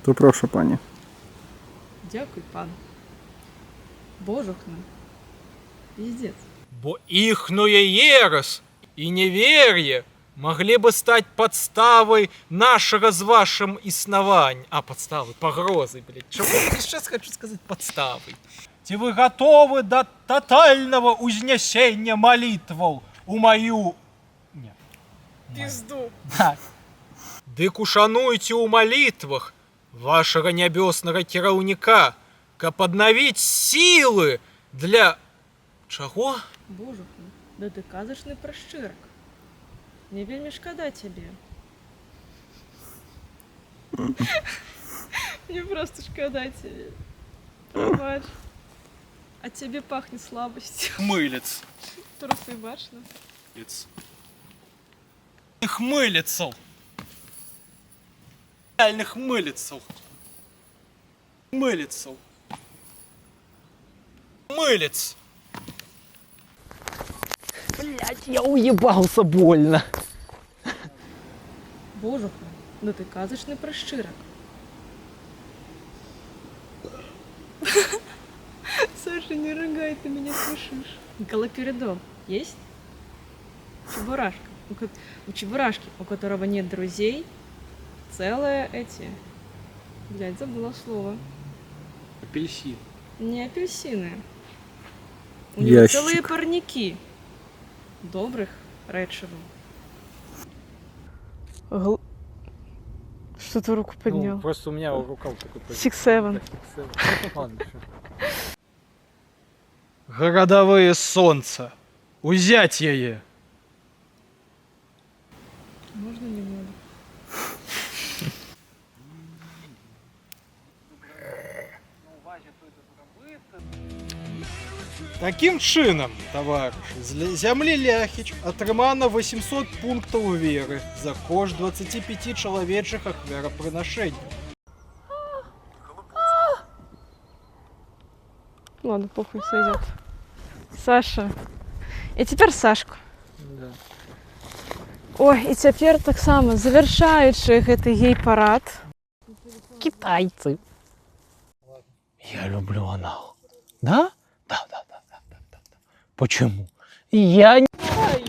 То прошу, пані. Дякую, пан. Божухна. Пиздец. Бо ихнуя ересь и неверие могли бы стать подставой нашего с вашим основания. А, подставой, погрозой, блядь. Чего я сейчас хочу сказать подставой? Те вы готовы до тотального узнесения молитвов у мою... Нет. Пизду. Да. Дык ушануйте у молитвах вашего небесного кіраўніка, каб аднавіць силы для... Чаго? Божухна, да ты казачны прашчырак. Мне вельмі шкада цябе. Мне просто шкада цябе. Прабач. От цябе пахнет слабостью. Мылец. Трусы бачно. Хмылицел. Реальных мылицел. Мылицел. Мылец. Блять, я уебался больно. Божухна, да ты казачны прашчырак. Саша, не рыгай, ты меня слышишь. Галоперидол есть? Чебурашка. У Чебурашки, у которого нет друзей, целые эти... Блядь, забыла слово. Апельсин. Не апельсины. У него Ящик. целые парники. Добрых рэчевых. Что ты руку поднял? Ну, просто у меня рука вот такой... 6-7. Городовые солнца. Узять яе. Можно немного? Таким чынам, таварышы, з зямлі Ляхіч атрымана 800 пунктаў веры за кошт 25 чалавечых ахвярапрынашэнняў. Ладно, похуй, сойдет. Саша. И теперь Сашку. Да. Ой, і цяпер таксама завяршаючы гэты гей-парад. Китайцы. Я люблю анал. Да? Да. Почему? Я не знаю.